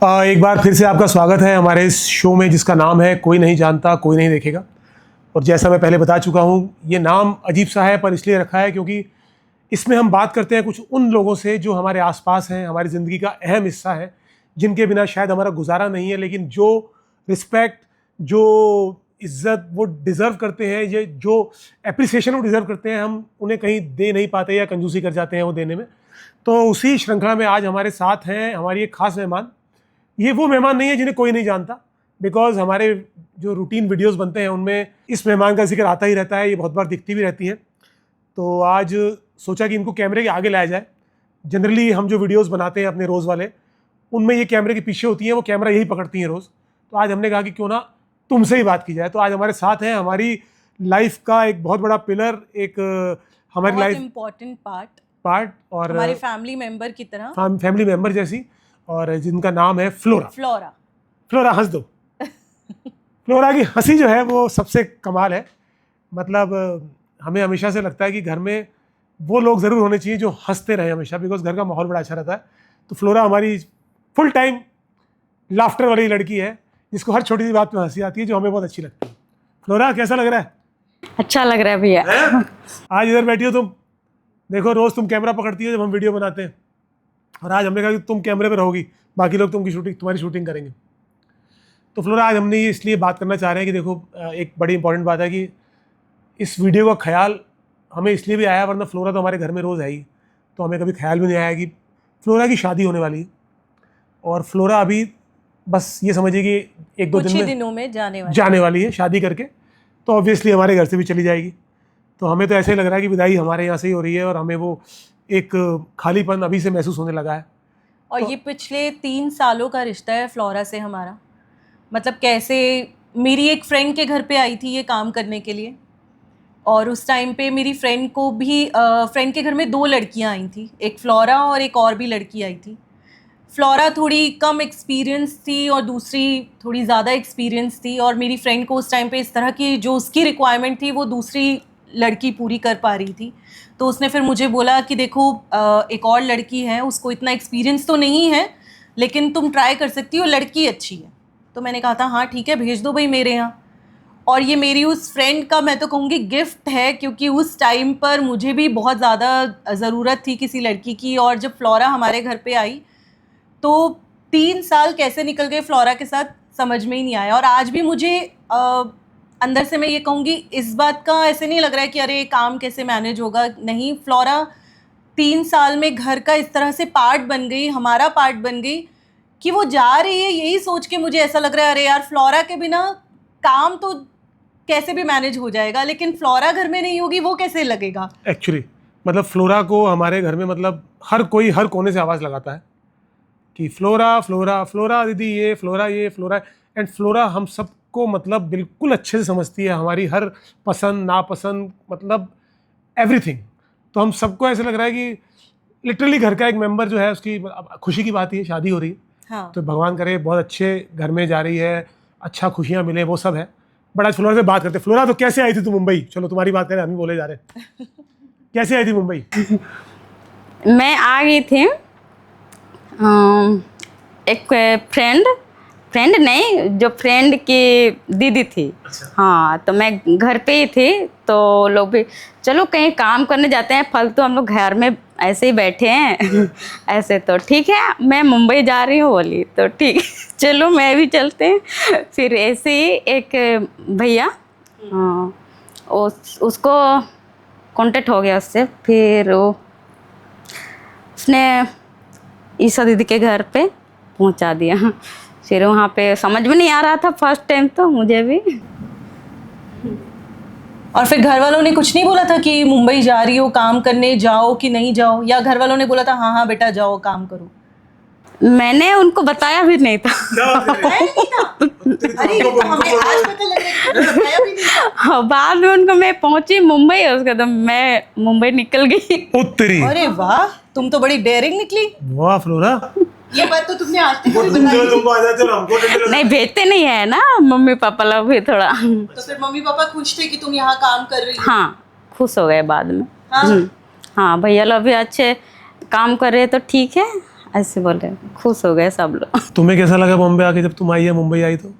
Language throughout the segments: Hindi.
एक बार फिर से आपका स्वागत है हमारे इस शो में जिसका नाम है कोई नहीं जानता कोई नहीं देखेगा। और जैसा मैं पहले बता चुका हूँ, ये नाम अजीब सा है पर इसलिए रखा है क्योंकि इसमें हम बात करते हैं कुछ उन लोगों से जो हमारे आसपास हैं, हमारी ज़िंदगी का अहम हिस्सा है, जिनके बिना शायद हमारा गुजारा नहीं है, लेकिन जो रिस्पेक्ट, जो इज़्ज़त वो डिज़र्व करते हैं, ये जो एप्रिसिएशन वो डिज़र्व करते हैं, हम उन्हें कहीं दे नहीं पाते या कंजूसी कर जाते हैं वो देने में। तो उसी श्रृंखला में आज हमारे साथ हैं हमारी एक ख़ास मेहमान। ये वो मेहमान नहीं है जिन्हें कोई नहीं जानता, बिकॉज हमारे जो रूटीन वीडियोस बनते हैं उनमें इस मेहमान का जिक्र आता ही रहता है, ये बहुत बार दिखती भी रहती है। तो आज सोचा कि इनको कैमरे के आगे लाया जाए। जनरली हम जो वीडियोस बनाते हैं अपने रोज़ वाले, उनमें ये कैमरे के पीछे होती हैं, वो कैमरा यही पकड़ती हैं रोज़। तो आज हमने कहा कि क्यों ना तुमसे ही बात की जाए। तो आज हमारे साथ हैं हमारी लाइफ का एक बहुत बड़ा पिलर, एक हमारी लाइफ इम्पोर्टेंट पार्ट और हमारे फैमिली मेंबर की तरह, फैमिली मेंबर जैसी, और जिनका नाम है फ्लोरा। फ्लोरा हंस दो। फ्लोरा की हंसी जो है वो सबसे कमाल है। मतलब हमें हमेशा से लगता है कि घर में वो लोग ज़रूर होने चाहिए जो हंसते रहें हमेशा, बिकॉज घर का माहौल बड़ा अच्छा रहता है। तो फ्लोरा हमारी फुल टाइम लाफ्टर वाली लड़की है, जिसको हर छोटी सी बात में हंसी आती है, जो हमें बहुत अच्छी लगती है। फ्लोरा, कैसा लग रहा है? अच्छा लग रहा है भैया। आज इधर बैठी हो तुम, देखो रोज़ तुम कैमरा पकड़ती हो जब हम वीडियो बनाते हैं, और आज हमने कहा कि तुम कैमरे पर रहोगी, बाकी लोग तुम्हारी शूटिंग करेंगे। तो फ्लोरा, आज हमने ये इसलिए बात करना चाह रहे हैं कि देखो, एक बड़ी इंपॉर्टेंट बात है कि इस वीडियो का ख्याल हमें इसलिए भी आया, वरना फ्लोरा तो हमारे घर में रोज़ आई, तो हमें कभी ख्याल भी नहीं आया कि फ्लोरा की शादी होने वाली है। और फ्लोरा अभी बस ये समझिए कि एक दो दिनों में जाने वाली है शादी करके, तो ऑब्वियसली हमारे घर से भी चली जाएगी। तो हमें तो ऐसे ही लग रहा है कि विदाई हमारे यहाँ से ही हो रही है, और हमें वो एक खालीपन अभी से महसूस होने लगा है। और ये पिछले 3 सालों का रिश्ता है फ्लोरा से हमारा। मतलब कैसे मेरी एक फ्रेंड के घर पे आई थी ये काम करने के लिए, और उस टाइम पे मेरी फ्रेंड को भी फ्रेंड के घर में 2 लड़कियां आई थी, एक फ्लोरा और एक और भी लड़की आई थी। फ्लोरा थोड़ी कम एक्सपीरियंस थी और दूसरी थोड़ी ज़्यादा एक्सपीरियंस थी, और मेरी फ्रेंड को उस टाइम पे इस तरह की जो उसकी रिक्वायरमेंट थी वो दूसरी लड़की पूरी कर पा रही थी। तो उसने फिर मुझे बोला कि देखो, एक और लड़की है, उसको इतना एक्सपीरियंस तो नहीं है, लेकिन तुम ट्राई कर सकती हो, लड़की अच्छी है। तो मैंने कहा था हाँ ठीक है, भेज दो भाई मेरे यहाँ। और ये मेरी उस फ्रेंड का, मैं तो कहूँगी, गिफ्ट है, क्योंकि उस टाइम पर मुझे भी बहुत ज़्यादा ज़रूरत थी किसी लड़की की। और जब फ्लोरा हमारे घर पे आई तो 3 साल कैसे निकल गए फ्लोरा के साथ समझ में ही नहीं आया। और आज भी मुझे अंदर से मैं ये कहूँगी, इस बात का ऐसे नहीं लग रहा है कि अरे काम कैसे मैनेज होगा। नहीं, फ्लोरा 3 साल में घर का इस तरह से पार्ट बन गई, हमारा पार्ट बन गई, कि वो जा रही है यही सोच के मुझे ऐसा लग रहा है अरे यार, फ्लोरा के बिना काम तो कैसे भी मैनेज हो जाएगा, लेकिन फ्लोरा घर में नहीं होगी वो कैसे लगेगा। एक्चुअली मतलब फ्लोरा को हमारे घर में मतलब हर कोई हर कोने से आवाज़ लगाता है कि फ्लोरा फ्लोरा फ्लोरा दीदी, ये फ्लोरा। एंड फ्लोरा हम सबको मतलब बिल्कुल अच्छे से समझती है, हमारी हर पसंद नापसंद, मतलब एवरीथिंग। तो हम सबको ऐसे लग रहा है कि लिटरली घर का एक मेंबर जो है, उसकी खुशी की बात है, शादी हो रही है। हाँ। तो भगवान करे बहुत अच्छे घर में जा रही है, अच्छा खुशियाँ मिले, वो सब है। बट आज फ्लोरा से बात करते हैं। फ्लोरा, तो कैसे आई थी तू मुंबई? चलो तुम्हारी बात करें, हम ही बोले जा रहे हैं। कैसे आई थी मुंबई? मैं आ गई थी, एक फ्रेंड नहीं, जो फ्रेंड की दीदी थी। अच्छा। हाँ, तो मैं घर पे ही थी, तो लोग भी चलो कहीं काम करने जाते हैं, फालतू हम लोग घर में ऐसे ही बैठे हैं। ऐसे तो ठीक है, मैं मुंबई जा रही हूँ बोली, तो ठीक चलो मैं भी चलते हैं। फिर ऐसे ही एक भैया, उसको कांटेक्ट हो गया उससे, फिर उसने ईसा दीदी के घर पे पहुंचा दिया। फिर वहाँ पे समझ में नहीं आ रहा था फर्स्ट टाइम तो मुझे भी। और फिर घर वालों ने कुछ नहीं बोला था कि मुंबई जा रही हो काम करने, जाओ कि नहीं जाओ, या घर वालों ने बोला था हाँ हाँ बेटा जाओ काम करो? मैंने उनको बताया भी नहीं था। अरे हमें आज पता लग रहा है कि बताया भी नहीं था। बाद में उनको मैं पहुंची मुंबई, उसके बाद मैं मुंबई निकल गई। उत्तरी। अरे वाह, तुम तो बड़ी डेयरिंग निकली। वाह फ्लोरा, ये बात तो तुमने आज तक नहीं बताई। नहीं भेजते नहीं है ना मम्मी पापा लोग भी थोड़ा। तो फिर मम्मी पापा खुश थे कि तुम यहाँ काम कर रही हो? हाँ, खुश हो गए बाद में। हाँ? हाँ, भैया लोग भी अच्छे काम कर रहे, तो ठीक है ऐसे बोले, खुश हो गए सब लोग। तुम्हें कैसा लगा बॉम्बे आके जब तुम आई है, मुंबई आई तो?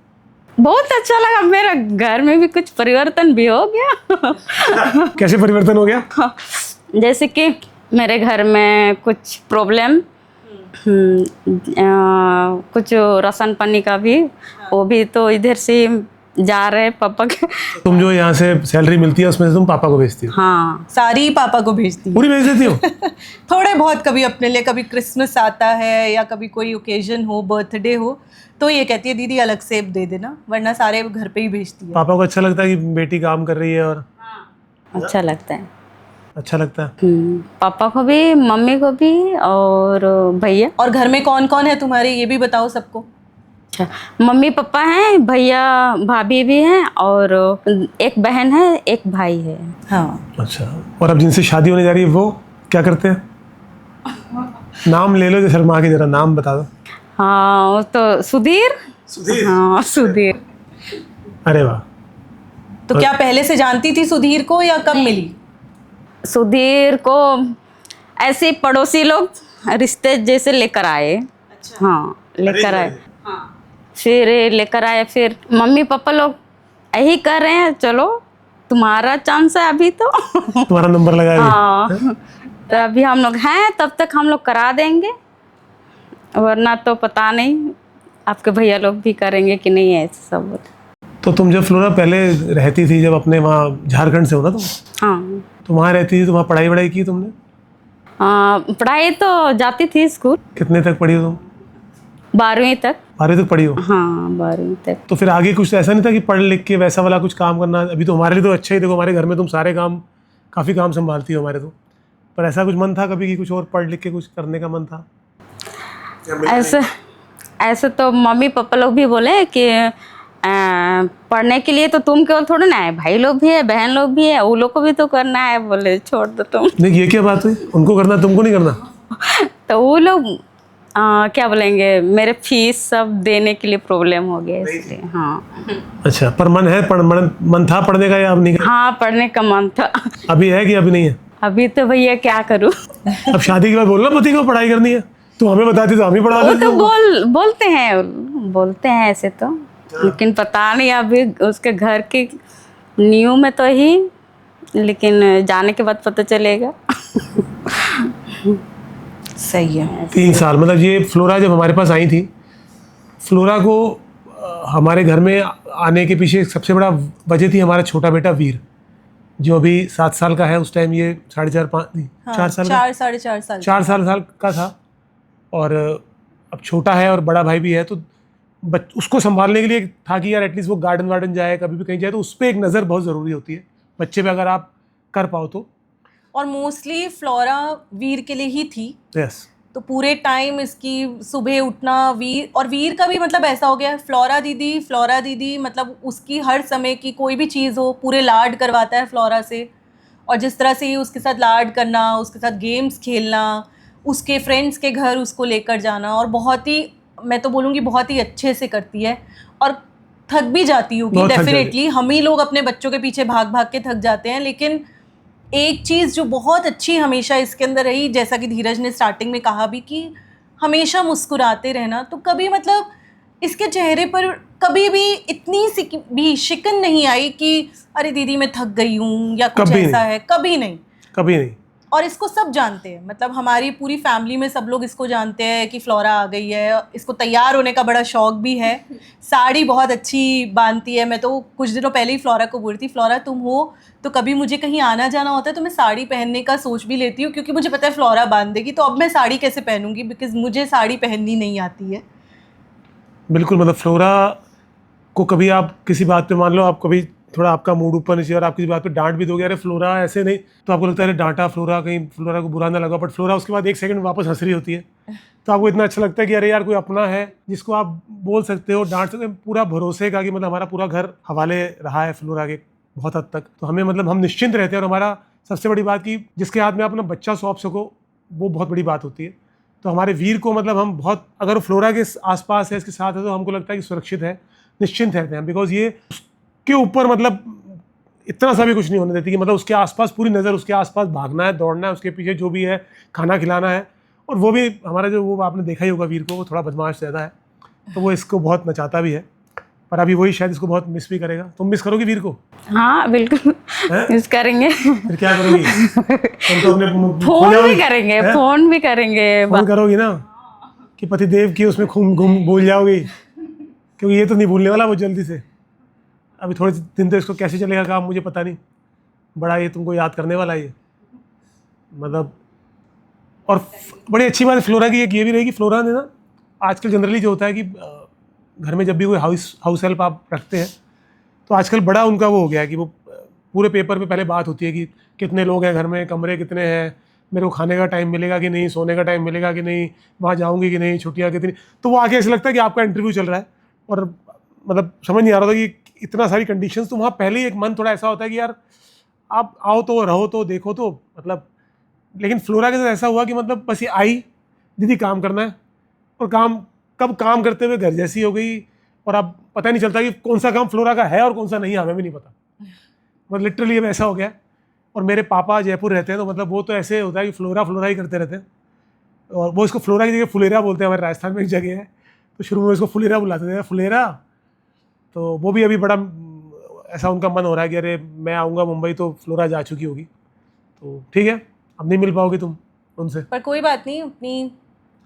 बहुत अच्छा लगा, मेरा घर में भी कुछ परिवर्तन भी हो गया। कैसे परिवर्तन हो गया? जैसे कि मेरे घर में कुछ प्रॉब्लम, कुछ राशन पानी का भी, वो भी तो इधर से जा रहे पापा के। तुम जो यहाँ से सैलरी मिलती है उसमें से तुम पापा को भेजती हो? हाँ, सारी पापा को भेजती हूँ। पूरी भेज देती हो? थोड़े बहुत, कभी अपने लिए, कभी क्रिसमस आता है या कभी कोई ओकेजन हो, बर्थडे हो, तो ये कहती है दीदी अलग से दे देना, वरना सारे घर पे ही भेजती है। पापा को अच्छा लगता है कि बेटी काम कर रही है? और अच्छा लगता है। अच्छा लगता है। पापा को भी, मम्मी को भी, और भैया। और घर में कौन कौन है तुम्हारे, ये भी बताओ सबको। अच्छा, मम्मी पापा हैं, भैया भाभी भी हैं, और एक बहन है, एक भाई है। हाँ। अच्छा, और अब जिनसे शादी होने जा रही है वो क्या करते हैं? नाम ले लो, जो शर्मा के, जरा नाम बता दो। हाँ, वो तो सुधीर। सुधीर? हाँ, सुधीर। अरे वाह। तो क्या पहले से जानती थी सुधीर को या कब मिली? सुधीर को ऐसे पड़ोसी लोग रिश्ते जैसे लेकर आए। अच्छा। हाँ, लेकर आए। हाँ। फिर लेकर आए, फिर मम्मी पापा लोग यही कर रहे हैं, चलो तुम्हारा चांस है अभी तो। तुम्हारा नंबर लगाया? हाँ, तो अभी हम लोग हैं, तब तक हम लोग करा देंगे, वरना तो पता नहीं आपके भैया लोग भी करेंगे कि नहीं, ऐसे सब बोले। तो तुम जब फ्लोरा पहले रहती थी, जब अपने वहाँ झारखंड से हो ना तुम, हाँ, तो वहाँ रहती थी तो वहाँ पढ़ाई की तुमने? पढ़ाई तो जाती थी स्कूल। कितने तक पढ़ी हो तुम? 12वीं तक। 12वीं तक पढ़ी हो? हाँ, 12वीं तक। तो फिर आगे कुछ ऐसा नहीं था कि पढ़ लिख के वैसा वाला कुछ काम करना? अभी तो हमारे लिए तो अच्छा ही, देखो हमारे घर में तुम सारे काम, काफ़ी काम संभालती हो हमारे तो, पर ऐसा कुछ मन था कभी कि कुछ और पढ़ लिख के कुछ करने का मन था? ऐसे तो मम्मी पापा लोग भी बोले कि पढ़ने के लिए तो तुम केवल थोड़ा ना है, भाई लोग भी है, बहन लोग भी है, वो लोग को भी तो करना है, बोले छोड़ दो तुम। नहीं, ये क्या बात हुई? उनको करना, तुमको नहीं करना? तो वो लोग क्या बोलेंगे, मेरे फीस सब देने के लिए प्रॉब्लम हो गया इसलिए। हाँ। अच्छा, पर मन है, मन था पढ़ने का या अब नहीं? हाँ, पढ़ने का मन था। अभी है कि अभी नहीं है? अभी तो भैया क्या करूँ। अब शादी के बाद बोलना पति को पढ़ाई करनी है, तो हमें बताती तो हम ही पढ़ा वो देते। तो बोलते हैं ऐसे तो, लेकिन पता नहीं अभी उसके घर के न्यू में तो ही, लेकिन जाने के बाद पता चलेगा। सही है। 3 साल, मतलब ये फ्लोरा जब हमारे पास आई थी, फ्लोरा को हमारे घर में आने के पीछे सबसे बड़ा वजह थी हमारा छोटा बेटा वीर, जो अभी 7 साल का है। उस टाइम ये 4.5 साल 4 साल का था, और अब छोटा है और बड़ा भाई भी है, तो उसको संभालने के लिए था कि यार एटलीस्ट वो गार्डन जाए, कभी भी कहीं जाए, तो उस पर एक नज़र बहुत ज़रूरी होती है बच्चे पे, अगर आप कर पाओ तो। और मोस्टली फ्लोरा वीर के लिए ही थी। यस। तो पूरे टाइम इसकी सुबह उठना, वीर का भी मतलब ऐसा हो गया, फ्लोरा दीदी, मतलब उसकी हर समय की कोई भी चीज़ हो, पूरे लाड करवाता है फ्लोरा से। और जिस तरह से उसके साथ लाड करना, उसके साथ गेम्स खेलना, उसके फ्रेंड्स के घर उसको लेकर जाना, और बहुत ही, मैं तो बोलूँगी बहुत ही अच्छे से करती है। और थक भी जाती होगी डेफिनेटली, हम ही लोग अपने बच्चों के पीछे भाग के थक जाते हैं, लेकिन एक चीज़ जो बहुत अच्छी हमेशा इसके अंदर रही, जैसा कि धीरज ने स्टार्टिंग में कहा भी, कि हमेशा मुस्कुराते रहना। तो कभी मतलब इसके चेहरे पर कभी भी इतनी सी भी शिकन नहीं आई कि अरे दीदी मैं थक गई हूँ या कुछ ऐसा है, कभी नहीं। और इसको सब जानते हैं, मतलब हमारी पूरी फैमिली में सब लोग इसको जानते हैं कि फ्लोरा आ गई है। इसको तैयार होने का बड़ा शौक भी है, साड़ी बहुत अच्छी बांधती है। मैं तो कुछ दिनों पहले ही फ्लोरा को बोल रही थी, फ्लोरा तुम हो तो कभी मुझे कहीं आना जाना होता है तो मैं साड़ी पहनने का सोच भी लेती हूँ, क्योंकि मुझे पता है फ्लोरा बांध देगी। तो अब मैं साड़ी कैसे पहनूंगी, बिकॉज मुझे साड़ी पहननी नहीं आती है। बिल्कुल, मतलब फ्लोरा को कभी आप किसी बात पे, मान लो आप कभी थोड़ा आपका मूड ऊपर नीचे और आप किसी बात पे डांट भी दोगे, अरे फ्लोरा ऐसे नहीं, तो आपको लगता है अरे डांटा फ्लोरा, कहीं फ्लोरा को बुरा ना लगा, बट फ्लोरा उसके बाद 1 सेकंड वापस हंस रही होती है। तो आपको इतना अच्छा लगता है कि अरे यार कोई अपना है जिसको आप बोल सकते हो, डांट सकते हो, पूरा भरोसे का, कि मतलब हमारा पूरा घर हवाले रहा है फ्लोरा के बहुत हद तक। तो हमें मतलब हम निश्चिंत रहते हैं, और हमारा सबसे बड़ी बात कि जिसके हाथ में आप अपना बच्चा सौंप सको, वो बहुत बड़ी बात होती है। तो हमारे वीर को मतलब हम बहुत, अगर फ्लोरा के आसपास है, इसके साथ है, तो हमको लगता है कि सुरक्षित है, निश्चिंत रहते हैं, बिकॉज ये उसके ऊपर मतलब इतना सा भी कुछ नहीं होने देती कि मतलब उसके आसपास पूरी नज़र उसके आसपास भागना है, दौड़ना है, उसके पीछे जो भी है खाना खिलाना है। और वो भी हमारा जो वो आपने देखा ही होगा वीर को, वो थोड़ा बदमाश ज़्यादा है, तो वो इसको बहुत नचाता भी है, पर अभी वही शायद इसको बहुत मिस भी करेगा। तुम मिस करोगी वीर को? हाँ बिल्कुल मिस करेंगे। फिर क्या करोगी? तुम तो अपने फोन भी करेंगे, फोन भी करेंगे। फोन करोगी ना कि पतिदेव की उसमें घूम भूल जाओगी, क्योंकि ये तो नहीं भूलने वाला वो जल्दी से। अभी थोड़े दिन तो इसको कैसे चलेगा काम मुझे पता नहीं, बड़ा ये तुमको याद करने वाला है ये, मतलब। और बड़ी अच्छी बात है फ्लोरा की एक ये भी रहेगी, फ्लोरा ने ना आजकल जनरली जो होता है कि घर में जब भी कोई हाउस हेल्प आप रखते हैं तो आजकल बड़ा उनका वो हो गया है कि वो पूरे पेपर पे पहले बात होती है कि कितने लोग हैं घर में, कमरे कितने हैं, मेरे को खाने का टाइम मिलेगा कि नहीं, सोने का टाइम मिलेगा कि नहीं, वहाँ जाऊँगी कि नहीं, छुट्टियाँ कितनी। तो वो आगे ऐसा लगता है कि आपका इंटरव्यू चल रहा है, और मतलब समझ नहीं आ रहा था कि इतना सारी कंडीशंस, तो वहाँ पहले ही एक मन थोड़ा ऐसा होता है कि यार आप आओ तो, रहो तो, देखो तो, मतलब। लेकिन फ्लोरा के साथ ऐसा हुआ कि मतलब बस ये आई, दीदी काम करना है, और काम करते हुए घर जैसी हो गई, और अब पता नहीं चलता कि कौन सा काम फ्लोरा का है और कौन सा नहीं, हमें भी नहीं पता। मतलब लिटरली अब ऐसा हो गया। और मेरे पापा जयपुर रहते हैं, तो मतलब वो तो ऐसे होता है कि फ्लोरा ही करते रहते हैं, और वो इसको फ्लोरा की जगह फुलेरा बोलते हैं। हमारे राजस्थान में एक जगह है, तो शुरू में इसको फुलेरा बुलाते थे, फुलेरा। तो वो भी अभी बड़ा ऐसा उनका मन हो रहा है कि अरे मैं आऊँगा मुंबई तो फ्लोरा जा चुकी होगी, तो ठीक है अब नहीं मिल पाओगी तुम उनसे। पर कोई बात नहीं, अपनी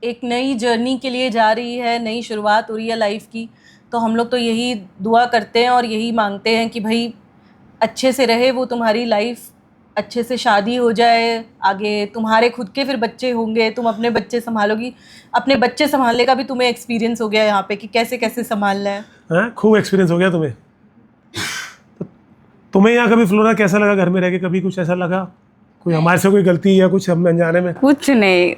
एक नई जर्नी के लिए जा रही है, नई शुरुआत हो रही है लाइफ की, तो हम लोग तो यही दुआ करते हैं और यही मांगते हैं कि भाई अच्छे से रहे वो तुम्हारी लाइफ, अच्छे से शादी हो जाए, आगे तुम्हारे खुद के फिर बच्चे होंगे, तुम अपने बच्चे संभालोगी। अपने बच्चे संभालने का भी तुम्हें एक्सपीरियंस हो गया यहाँ पे कि कैसे कैसे संभालना है। हाँ, खूब एक्सपीरियंस हो गया तुम्हें। तो तुम्हें यहाँ कभी फ्लोरा कैसा लगा घर में रह के? कभी कुछ ऐसा लगा कोई हमारे से कोई गलती या कुछ हम अनजाने में? कुछ नहीं,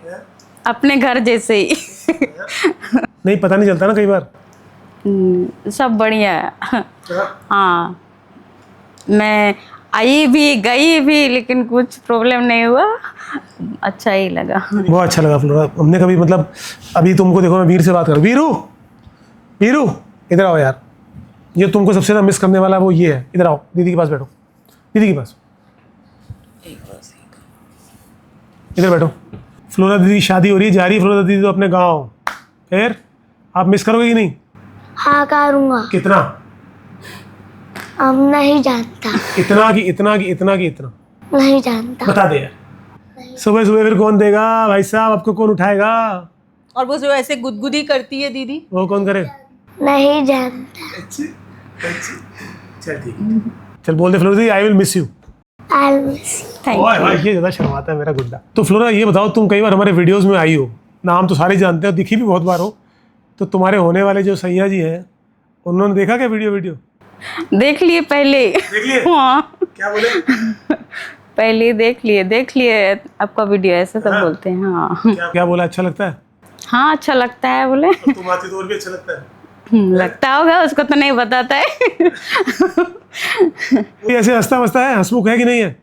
अपने घर जैसे ही। नहीं, पता नहीं चलता ना कई बार। सब बढ़िया है। हाँ, मैं आई भी गई भी, लेकिन कुछ प्रॉब्लम नहीं हुआ, अच्छा ही लगा। बहुत अच्छा लगा फ्लोरा। हमने कभी मतलब अभी तुमको देखो, मैं वीर से बात कर, वीरू इधर आओ यार, ये तुमको सबसे ज़्यादा मिस करने वाला वो ये है, इधर आओ, दीदी के पास बैठो, दीदी के पास इधर बैठो। फ्लोरा दीदी की शादी हो रही है, जा रही है फ्लोरा दीदी तो अपने गाँव, फिर आप मिस करोगे कि नहीं? हाँ करूँगा। कितना? हम नहीं जानता। इतना नहीं जानता। बता दे यार। सुबह फिर कौन देगा भाई साहब, आपको कौन उठाएगा? और वो जो ऐसे गुदगुदी करती है दीदी, वो कौन करे? नहीं जानता। चल ठीक, चल बोल दे फ्लोरा दीदी I will miss you. Thank ओए भाई, ये ज़्यादा शर्माता है मेरा गुड्डा। तो फ्लोरा ये बताओ, तुम कई बार हमारे वीडियोस में आई हो, नाम तो सारे जानते हो, दिखी भी बहुत बार हो, तो तुम्हारे होने वाले जो सैया जी हैं उन्होंने देखा क्या वीडियो? देख लिए पहले। हाँ, क्या बोले? पहले देख लिए आपका वीडियो, ऐसे सब बोलते हैं। हाँ क्या बोला? अच्छा लगता है? हाँ, अच्छा लगता है बोले। तुम आती तो और भी अच्छा लगता है। लगता होगा, उसको तो नहीं बताता है। कोई ऐसे हंसता वसता है, हंसमुख है कि नहीं है?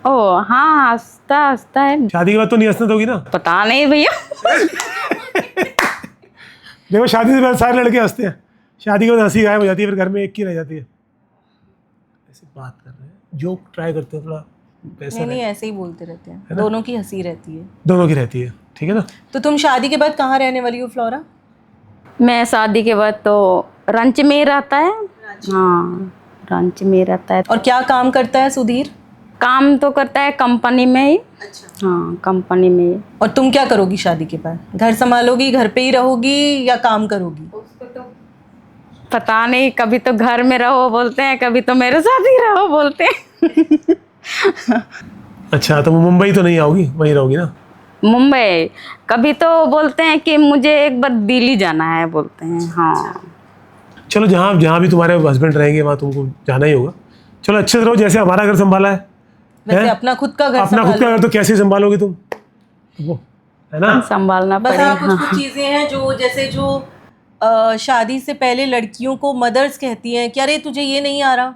ओ हाँ, हंसता है। शादी के बाद तो नहीं हंसना दोगी ना? पता नहीं भैया। देखो शादी से पहले सारे लड़के हंसते हैं, शादी के बाद हंसी गायब हो जाती है, फिर घर में एक की रह जाती है। ऐसे बात कर रहे हैं, जोक ट्राई करते हैं थोड़ा, पैसा नहीं ऐसे ही बोलते रहते हैं, दोनों की हंसी रहती है। दोनों की रहती है, ठीक है ना? तो तुम शादी के बाद कहाँ रहने वाली हो फ्लोरा? मैं शादी के बाद तो रंच में रहता है। हाँ, रंच में रहता है। और क्या काम करता है सुधीर? काम तो करता है कंपनी में ही। अच्छा। हाँ, कंपनी में ही। और तुम क्या करोगी शादी के बाद? घर संभालोगी, घर पे ही रहोगी या काम करोगी? पता नहीं, कभी तो घर में रहो बोलते हैं, कभी तो मेरे साथ ही रहो बोलते हैं। अच्छा, तो मुंबई तो नहीं आओगी, वहीं रहोगी ना? मुंबई कभी तो बोलते हैं कि मुझे एक बार दिल्ली जाना है बोलते हैं। हाँ, चलो, जहाँ भी तुम्हारे हस्बैंड रहेंगे वहाँ तुमको जाना ही होगा। चलो, अच्छे से रहो, जैसे हमारा घर संभाला है। वैसे अपना खुद का घर अपना खुद का घर तो कैसे संभालोगे तुम? वो है ना, संभालना बस। पड़ेगा। हाँ, कुछ चीज़ें हैं जो जैसे जो शादी से पहले लड़कियों को मदर्स कहती हैं कि अरे तुझे ये नहीं आ रहा,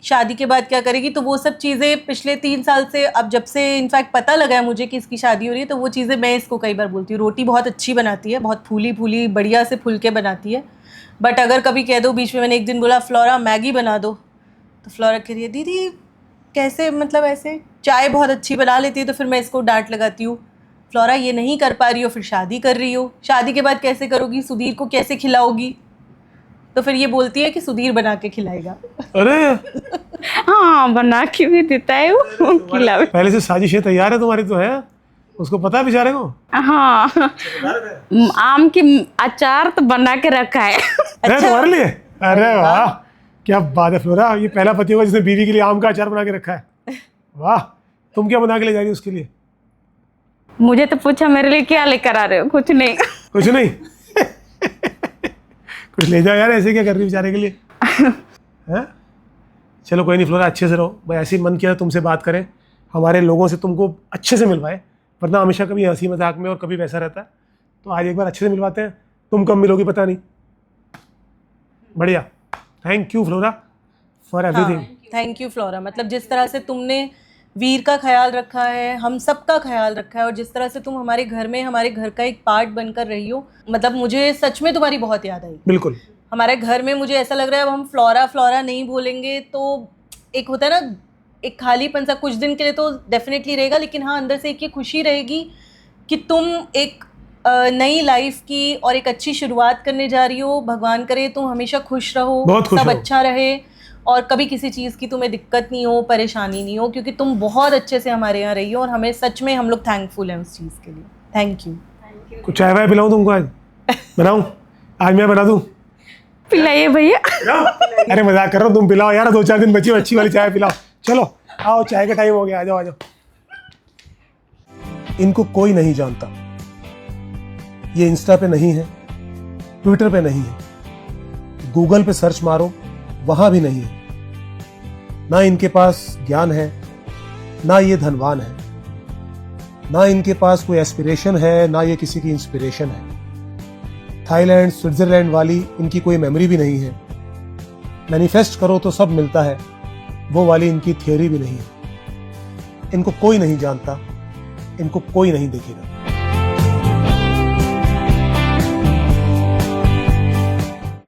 शादी के बाद क्या करेगी। तो वो सब चीज़ें पिछले 3 साल से, अब जब से इनफैक्ट पता लगा है मुझे कि इसकी शादी हो रही है, तो वो चीज़ें मैं इसको कई बार बोलती हूँ। रोटी बहुत अच्छी बनाती है, बहुत फूली फूली बढ़िया से फूल के बनाती है, बट अगर कभी कह दो, बीच में मैंने एक दिन बोला फ्लोरा मैगी बना दो, तो फ्लोरा कह रही है दीदी कैसे, मतलब ऐसे चाय बहुत अच्छी बना लेती है, तो फिर मैं इसको डांट लगाती हूँ फ्लोरा ये नहीं कर पा रही हो, फिर शादी कर रही हो, शादी के बाद कैसे करोगी, सुधीर को कैसे खिलाओगी? तो फिर ये बोलती है कि सुधीर बना के खिलाएगा। अरे हाँ, बना के भी देता है वो, खिलावे। पहले से साजिशें तैयार है तुम्हारी तो, है उसको पता है बेचारे को। हाँ, आम की अचार तो बना के रखा है। है तुम्हारे लिए? अरे वाह, क्या बात है फ्लोरा, ये पहला पति होगा जिसने बीवी के लिए आम का अचार बना के रखा है। वाह, तुम क्या बना के ले जा रही हो उसके लिए? मुझे तो पूछा मेरे लिए क्या लेकर आ रहे हो? कुछ नहीं। कुछ नहीं? कुछ ले जाओ यार, ऐसे क्या कर रही हो बेचारे के लिए? हैं? चलो कोई नहीं फ्लोरा, अच्छे से रहो भाई। ऐसे ही मन किया तुमसे बात करें, हमारे लोगों से तुमको अच्छे से मिलवाए, वरना हमेशा कभी हंसी मजाक में और कभी वैसा रहता है। तो आज एक बार अच्छे से मिलवाते हैं। तुम कब मिलोगी पता नहीं। बढ़िया, thank you flora for everything. Thank you flora, मतलब जिस तरह से तुमने वीर का ख्याल रखा है, हम सब का ख्याल रखा है, और जिस तरह से तुम हमारे घर में हमारे घर का एक पार्ट बनकर रही हो, मतलब मुझे सच में तुम्हारी बहुत याद आई। बिल्कुल, हमारे घर में मुझे ऐसा लग रहा है अब हम फ्लोरा फ्लोरा नहीं बोलेंगे तो एक होता है ना, एक खालीपन सा कुछ दिन के लिए तो डेफिनेटली रहेगा, लेकिन हाँ अंदर से एक ये खुशी रहेगी कि तुम एक नई लाइफ की और एक अच्छी शुरुआत करने जा रही हो। भगवान करे तुम हमेशा खुश रहो, बहुत खुश सब रहो। अच्छा रहे, और कभी किसी चीज़ की तुम्हें दिक्कत नहीं हो, परेशानी नहीं हो, क्योंकि तुम बहुत अच्छे से हमारे यहाँ रही हो और हमें सच में हम लोग थैंकफुल हैं उस चीज़ के लिए। Thank you. कुछ चाय वाय पिलाऊं तुमको? आज बनाऊं? आज मैं बना दूं? पिलाइए भैया। अरे मजाक कर रहा हूँ, तुम पिलाओ यार, 2-4 दिन बची अच्छी वाली चाय पिलाओ। चलो आओ, चाय का टाइम हो गया, आ जाओ आ जाओ। इनको कोई नहीं जानता, ये इंस्टा पे नहीं है, ट्विटर पे नहीं है, गूगल पे सर्च मारो वहां भी नहीं है। ना इनके पास ज्ञान है, ना ये धनवान है, ना इनके पास कोई एस्पिरेशन है, ना ये किसी की इंस्पिरेशन है। थाईलैंड स्विट्जरलैंड वाली इनकी कोई मेमोरी भी नहीं है। मैनिफेस्ट करो तो सब मिलता है, वो वाली इनकी थियोरी भी नहीं है। इनको कोई नहीं जानता, इनको कोई नहीं देखेगा।